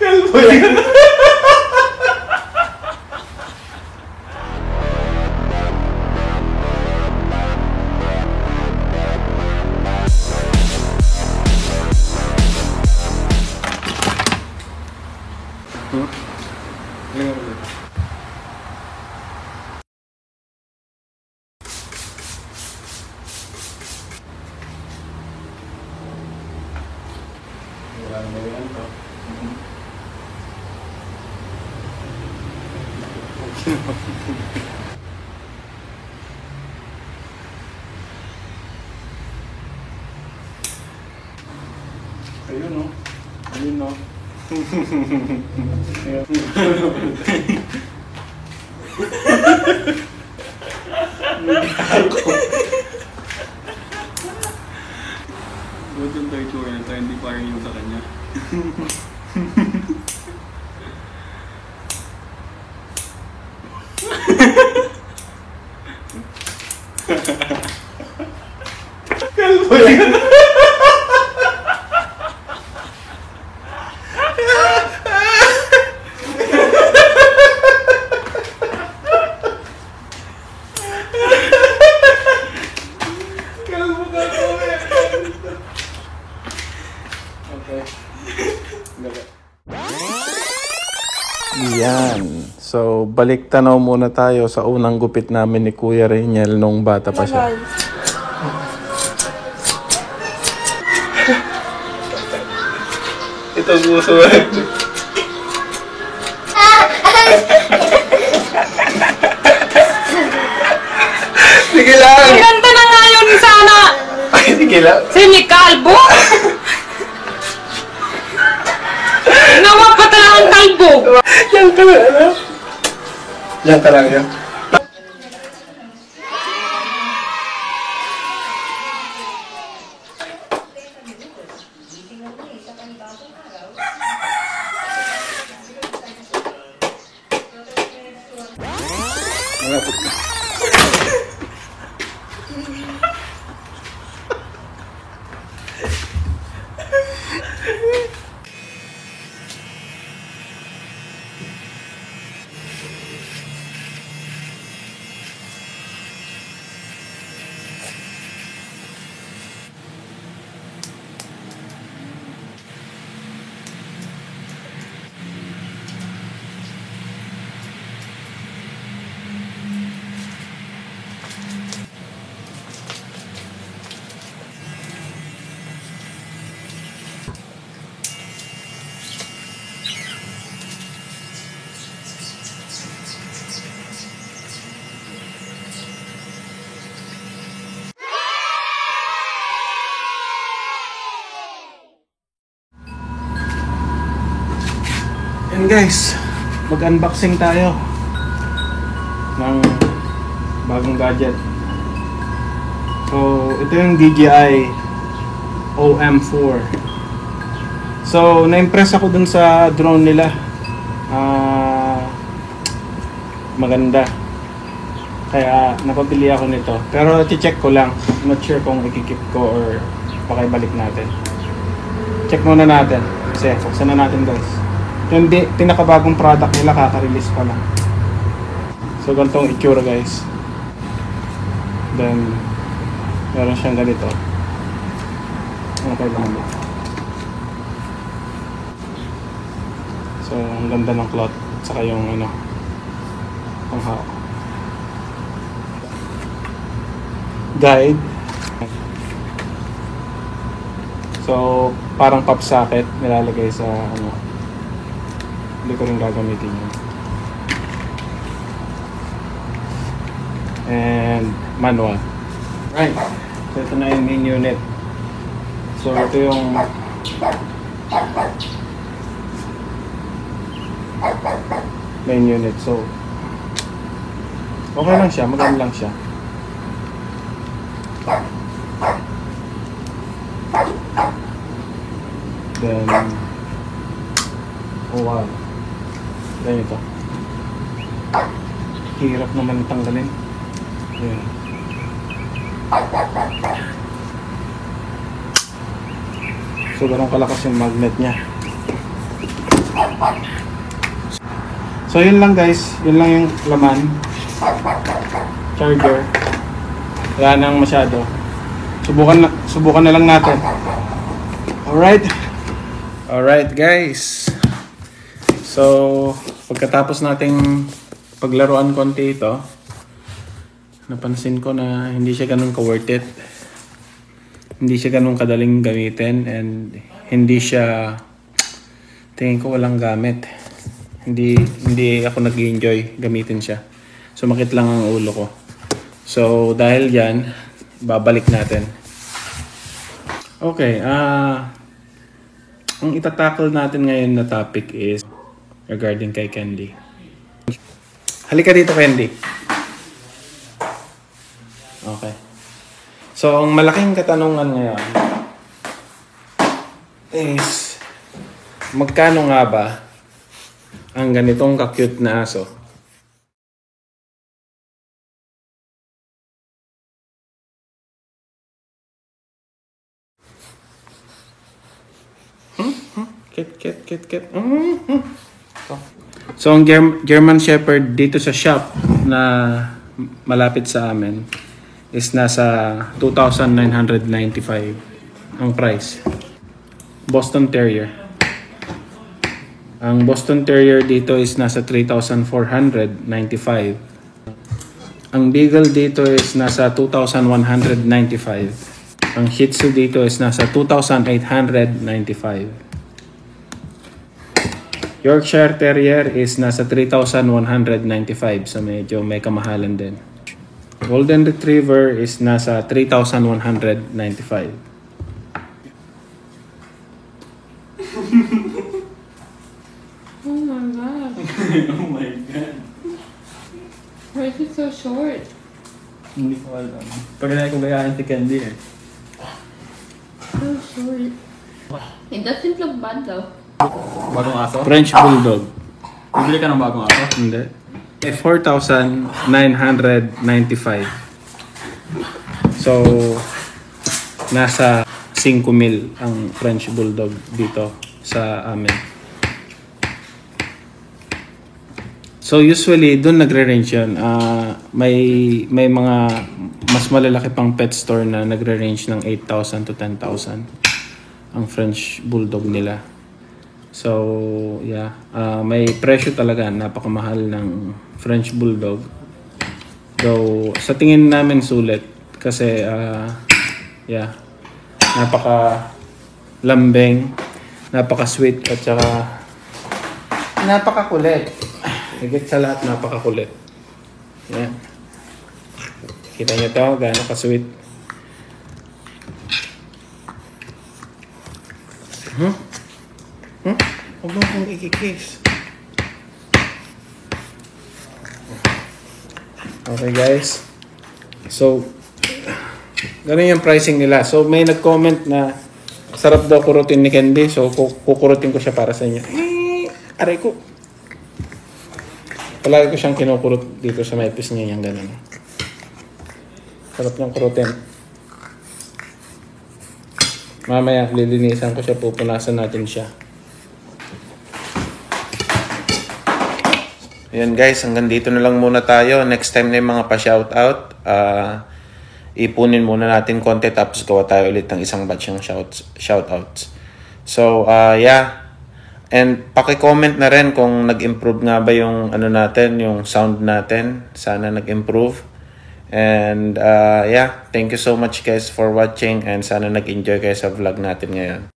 Kalbo yan. Ayun o. Ayun o. Ba't yung tayo na tayo hindi pa rin yung sa kanya? Kalbo yan. Yan. So, balik tanaw muna tayo sa unang gupit namin ni Kuya Reniel nung bata pa siya. Ito puso. Sige lang. Ang ganda na nga yun sana. Ay, sige lang. Sinikalbo. Nawa pa talaga ang kalbo. Yan ka lang, ano? Yan ka lang yan. Malapit ka. And guys, mag-unboxing tayo ng bagong gadget. So, ito yung DJI OM4. So, na-impress ako dun sa drone nila. Maganda. Kaya napabili ako nito. Pero i-check ko lang. I'm not sure kung i-keep ko or pakibalik natin. Check muna natin. Kasi buksan na natin guys. Yung pinakabagong product nila, kaka-release pa lang. So, ganitong itsura guys. Then, meron siyang ganito. Ano kailangan mo? So, ang ganda ng cloth. Saka yung ano, ang hawak. Guide. So, parang pop socket nilalagay sa ano. Hindi ko rin gagamitin yun. And manual. Right. So ito na yung main unit. So ito yung main unit. So okay lang siya, maganda lang siya. Then oh wow. Then ito. Hirap naman tanggalin. Ayan. So ganun kalakas yung magnet niya. So yun lang guys, yun lang yung laman. Charger. Wala nang masyado. Subukan na lang natin. Alright guys. So pagkatapos nating paglaruan konti ito, napansin ko na hindi siya ganun ka-worth it. Hindi siya ganun kadaling gamitin, and hindi siya, tingin ko walang gamit. Hindi ako nag-enjoy gamitin siya. Sumakit lang ang ulo ko. So dahil yan, babalik natin. Okay, ang itatakol natin ngayon na topic is regarding kay Candy. Halika dito, Candy. Okay. So, ang malaking katanungan ngayon is, magkano nga ba ang ganitong ka-cute na aso? Kit. So, ang German Shepherd dito sa shop na malapit sa amin is nasa 2,995 ang price. Boston Terrier. Ang Boston Terrier dito is nasa 3,495. Ang Beagle dito is nasa 2,195. Ang Shih Tzu dito is nasa 2,895. Yorkshire Terrier is nasa 3,195, so medyo may kamahalan din. Golden Retriever is nasa 3,195. Oh my god. Oh my God. Why is it so short? Hindi ko alam. Pag ko bayaan si Candy eh. So short. It doesn't look bad though. Bagong aso? French Bulldog. Bibili ka ng bagong aso? Hindi. 4,995. So, nasa 5,000 ang French Bulldog dito sa amin. So, usually, doon nagre-range yun. May mga mas malalaki pang pet store na nagre-range ng 8,000 to 10,000 ang French Bulldog nila. So, yeah. May presyo talaga. Napakamahal ng French Bulldog. Though, sa tingin namin sulit. Kasi, yeah. Napaka-lambing. Napaka-sweet. At saka, napaka-kulit. Higit sa lahat, napaka-kulit. Yan. Kita nyo to, gaano ka-sweet. Huwag mo akong ikikiss. Okay guys. So, ganun yung pricing nila. So, may nag-comment na sarap daw kurutin ni Candy. So, kukurutin ko siya para sa inyo. Aray ko. Palagi ko siyang kinukurot dito sa may pis niya yung ganun. Sarap niyang kurutin. Mamaya, lilinisan ko siya. Pupunasan natin siya. Ayan guys, hanggang dito na lang muna tayo. Next time na yung mga pa-shoutout, ipunin muna natin konti tapos gawa tayo ulit ng isang batch ng shoutouts. So, yeah. And paki-comment na rin kung nag-improve nga ba yung ano natin, yung sound natin. Sana nag-improve. And yeah, thank you so much guys for watching and sana nag-enjoy kayo sa vlog natin ngayon.